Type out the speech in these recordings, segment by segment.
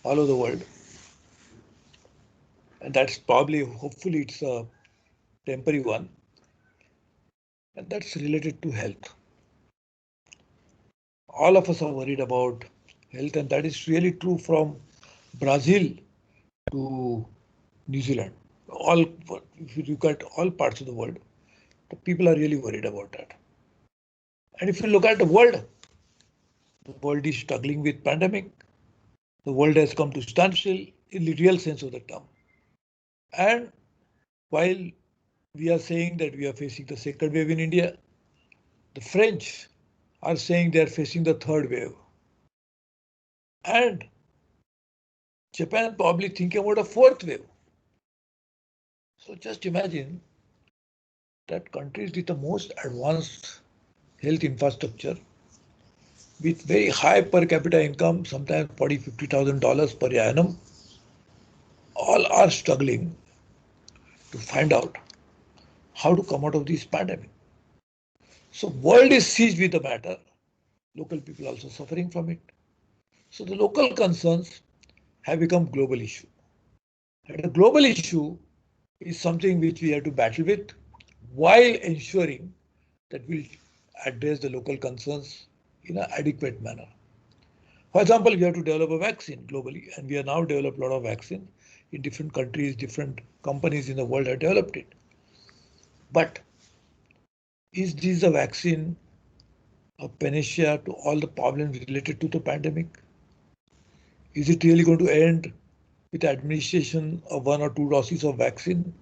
all over the world. And that's probably, hopefully, it's a temporary one. And that's related to health. All of us are worried about health, and that is really true from Brazil to New Zealand. All, if you look at all parts of the world, the people are really worried about that. And if you look at the world is struggling with pandemic. The world has come to standstill in the real sense of the term. And while we are saying that we are facing the second wave in India, the French are saying they are facing the third wave. And Japan probably thinking about a fourth wave. So just imagine that countries with the most advanced health infrastructure with very high per capita income, sometimes $40,000-$50,000 per annum, all are struggling to find out how to come out of this pandemic. So world is seized with the matter. Local people also suffering from it. So the local concerns have become global issue. And a global issue is something which we have to battle with while ensuring that we address the local concerns in an adequate manner. For example, we have to develop a vaccine globally, and we have now developed a lot of vaccine in different countries, different companies in the world have developed it. But is this a vaccine, a panacea to all the problems related to the pandemic? Is it really going to end with administration of 1 or 2 doses of vaccine?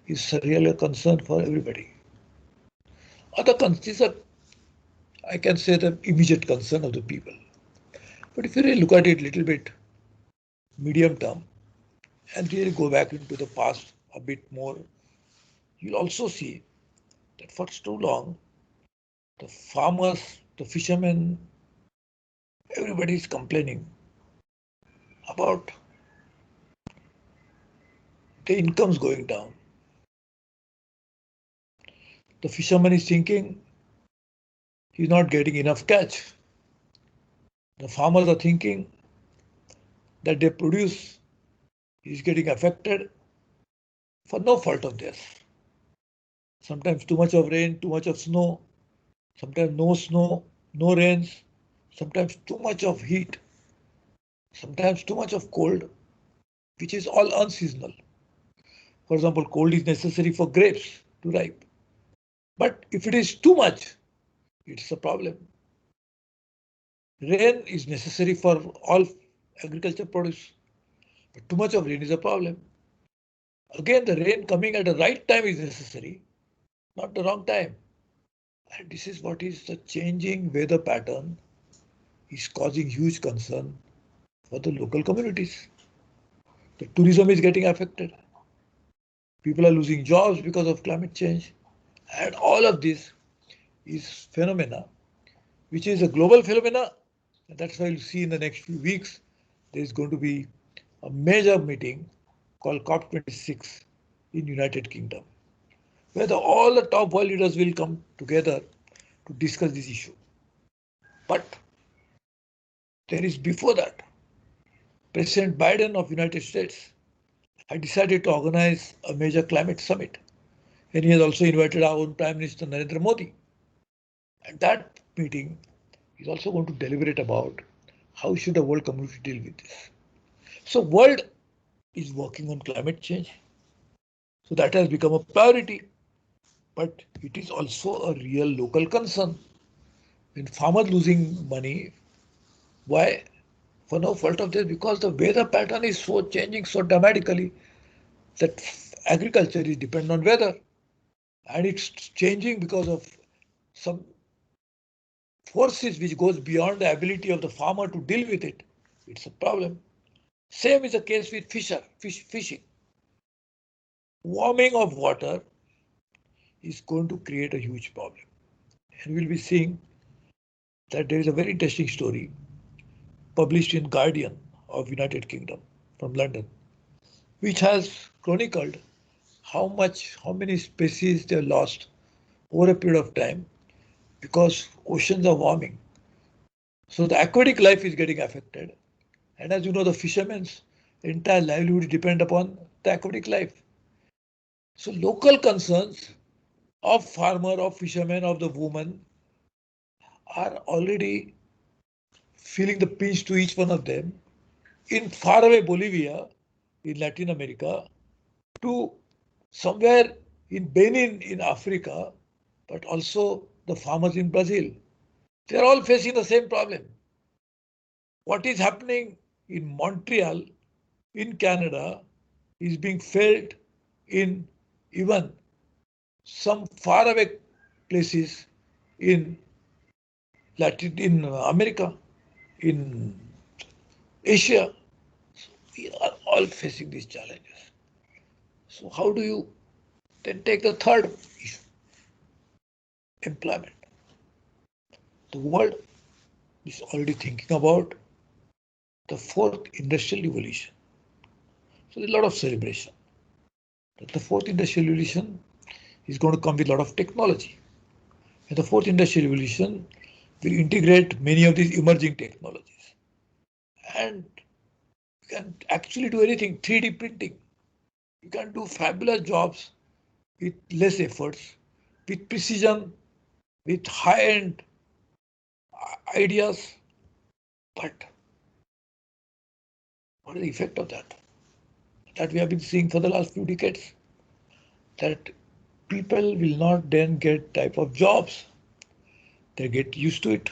Is really a concern for everybody. Other concerns are, I can say, the immediate concern of the people. But if you really look at it a little bit medium term and really go back into the past a bit more, you'll also see that for too long, the farmers, the fishermen, everybody is complaining about the incomes going down. The fisherman is thinking he's not getting enough catch. The farmers are thinking that they produce is getting affected for no fault of theirs. Sometimes too much of rain, too much of snow, sometimes no snow, no rains, sometimes too much of heat, sometimes too much of cold, which is all unseasonal. For example, cold is necessary for grapes to ripe. But if it is too much, it's a problem. Rain is necessary for all agriculture produce, but too much of rain is a problem. Again, the rain coming at the right time is necessary, not the wrong time. And this is what is the changing weather pattern is causing huge concern for the local communities. The tourism is getting affected. People are losing jobs because of climate change. And all of this is phenomena, which is a global phenomena. And that's why you'll see in the next few weeks, there is going to be a major meeting called COP26 in United Kingdom, where all the top world leaders will come together to discuss this issue. But there is before that, President Biden of United States had decided to organize a major climate summit. And he has also invited our own Prime Minister Narendra Modi. And that meeting is also going to deliberate about how should the world community deal with this. So world is working on climate change. So that has become a priority. But it is also a real local concern. When farmers losing money, why? For no fault of theirs, because the weather pattern is so changing so dramatically that agriculture is dependent on weather. And it's changing because of some forces which goes beyond the ability of the farmer to deal with it. It's a problem. Same is the case with fishing. Warming of water is going to create a huge problem. And we'll be seeing that there is a very interesting story published in Guardian of United Kingdom from London, which has chronicled how many species they lost over a period of time because oceans are warming. So the aquatic life is getting affected. And as you know, the fishermen's entire livelihood depend upon the aquatic life. So local concerns of farmer, of fishermen, of the woman are already feeling the pinch to each one of them in faraway Bolivia, in Latin America, to somewhere in Benin in Africa, but also the farmers in Brazil. They are all facing the same problem. What is happening in Montreal, in Canada, is being felt in even some faraway places in in America, in Asia. So we are all facing these challenges. So how do you then take the third issue? Employment. The world is already thinking about the fourth industrial revolution. So there's a lot of celebration. That the fourth industrial revolution is going to come with a lot of technology. And the fourth industrial revolution will integrate many of these emerging technologies. And you can actually do anything, 3D printing. You can do fabulous jobs with less efforts, with precision, with high-end ideas. But what is the effect of that? That we have been seeing for the last few decades. That people will not then get type of jobs. They get used to it.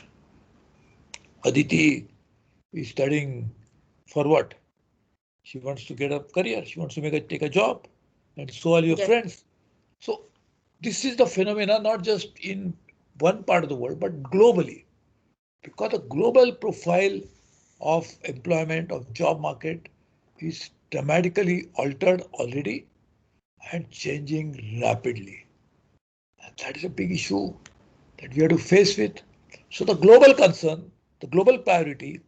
Aditi is studying for what? She wants to get a career. She wants to take a job, and so are your friends. So this is the phenomena not just in one part of the world, but globally, because the global profile of employment of job market is dramatically altered already and changing rapidly. And that is a big issue that we have to face with. So the global concern, the global priority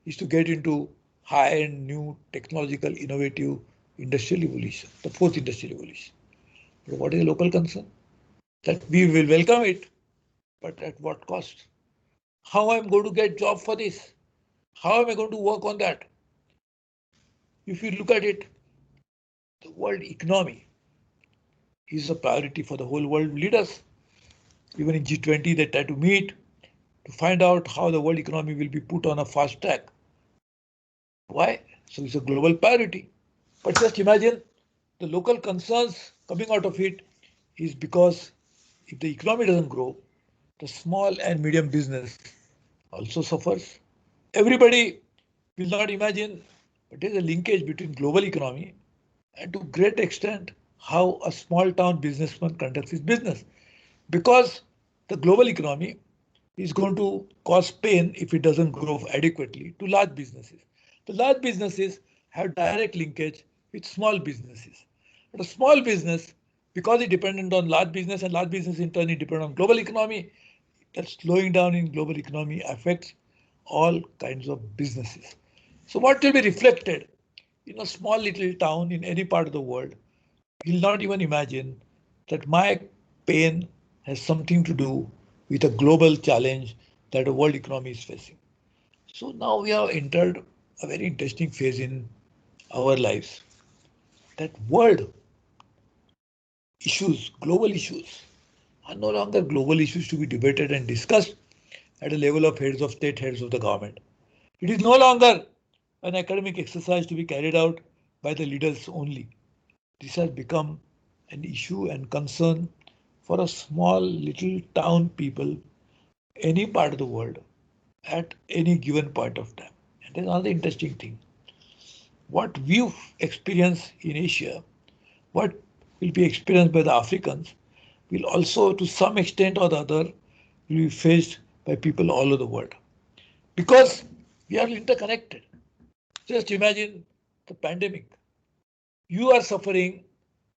is to get into high-end, new, technological, innovative industrial revolution, the fourth industrial revolution. But what is the local concern? That we will welcome it, but at what cost? How am I going to get job for this? How am I going to work on that? If you look at it, the world economy is a priority for the whole world leaders. Even in G20, they try to meet to find out how the world economy will be put on a fast track. Why? So it's a global priority. But just imagine the local concerns coming out of it is because if the economy doesn't grow, the small and medium business also suffers. Everybody will not imagine, but there's a linkage between global economy and to great extent how a small town businessman conducts his business. Because the global economy is going to cause pain if it doesn't grow adequately to large businesses. The large businesses have direct linkage with small businesses. But a small business, because it's dependent on large business and large business in turn is dependent on global economy, that slowing down in global economy affects all kinds of businesses. So what will be reflected in a small little town in any part of the world? You'll not even imagine that my pain has something to do with a global challenge that the world economy is facing. So now we have entered a very interesting phase in our lives. That world issues, global issues, are no longer global issues to be debated and discussed at a level of heads of state, heads of the government. It is no longer an academic exercise to be carried out by the leaders only. This has become an issue and concern for a small little town people, any part of the world, at any given point of time. And there's another interesting thing. What we've experienced in Asia, what will be experienced by the Africans, will also to some extent or the other will be faced by people all over the world. Because we are interconnected. Just imagine the pandemic. You are suffering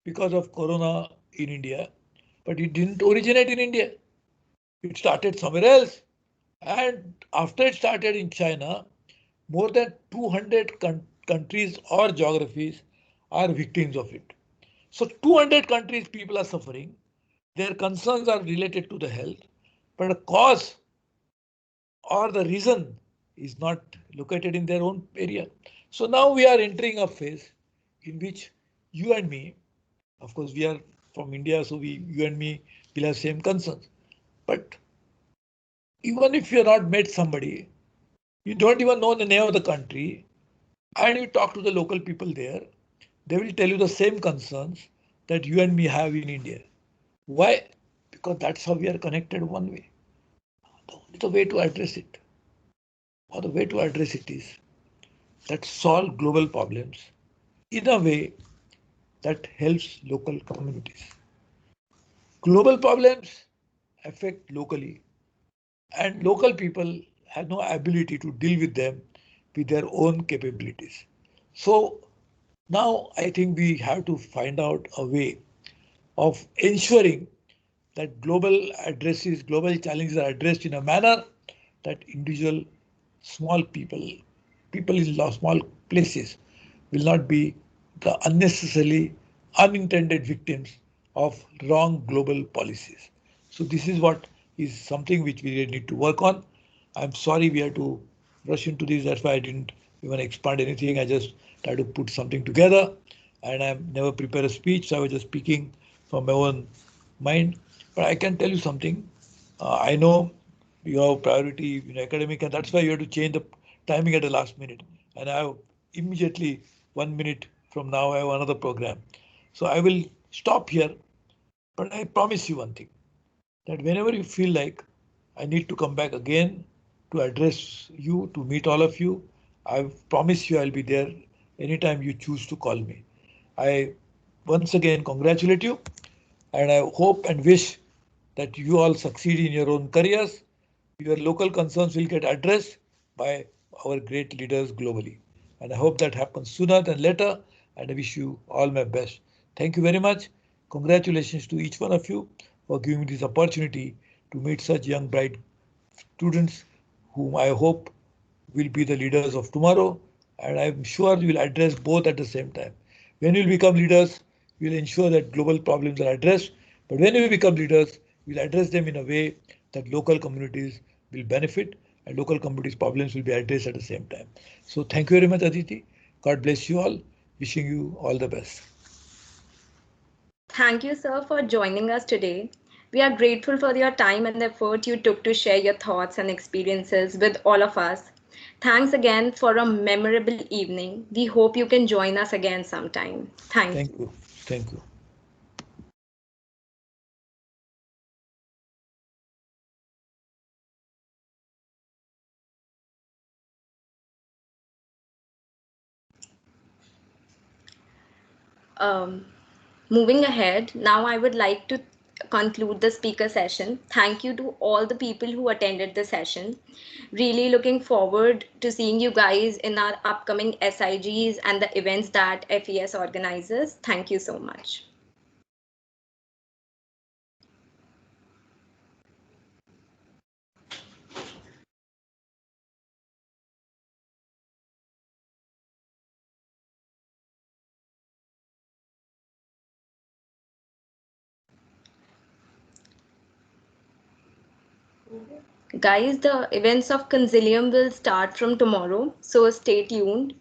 because of corona in India, but it didn't originate in India. It started somewhere else. And after it started in China, more than 200 countries or geographies are victims of it. So 200 countries people are suffering. Their concerns are related to the health, but the cause or the reason is not located in their own area. So now we are entering a phase in which you and me, of course, we are from India, so you and me will have same concerns. But even if you have not met somebody, you don't even know the name of the country, and you talk to the local people there, they will tell you the same concerns that you and me have in India. Why? Because that's how we are connected one way. The way to address it, or the way to address it is that solve global problems in a way that helps local communities. Global problems affect locally, and local people have no ability to deal with them with their own capabilities. So now I think we have to find out a way of ensuring that global challenges are addressed in a manner that individual small people in small places will not be the unnecessarily unintended victims of wrong global policies. So this is what is something which we really need to work on. I'm sorry we had to rush into this. That's why I didn't even expand anything. I just tried to put something together, and I never prepare a speech. So I was just speaking from my own mind. But I can tell you something. I know you have priority in academic, and that's why you have to change the timing at the last minute. And I have immediately 1 minute from now, I have another program. So I will stop here, but I promise you one thing, that whenever you feel like I need to come back again to address you, to meet all of you, I promise you I'll be there anytime you choose to call me. I once again congratulate you, and I hope and wish that you all succeed in your own careers. Your local concerns will get addressed by our great leaders globally. And I hope that happens sooner than later. And I wish you all my best. Thank you very much. Congratulations to each one of you for giving me this opportunity to meet such young, bright students whom I hope will be the leaders of tomorrow. And I'm sure we will address both at the same time. When we become leaders, we will ensure that global problems are addressed. But when we become leaders, we'll address them in a way that local communities will benefit and local communities' problems will be addressed at the same time. So thank you very much, Aditi. God bless you all. Wishing you all the best. Thank you, sir, for joining us today. We are grateful for your time and the effort you took to share your thoughts and experiences with all of us. Thanks again for a memorable evening. We hope you can join us again sometime. Thank Thank you. you. Thank you. Um, Moving ahead, now I would like to conclude the speaker session. Thank you to all the people who attended the session. Really looking forward to seeing you guys in our upcoming SIGs and the events that FES organizes. Thank you so much. Guys, the events of Consilium will start from tomorrow, so stay tuned.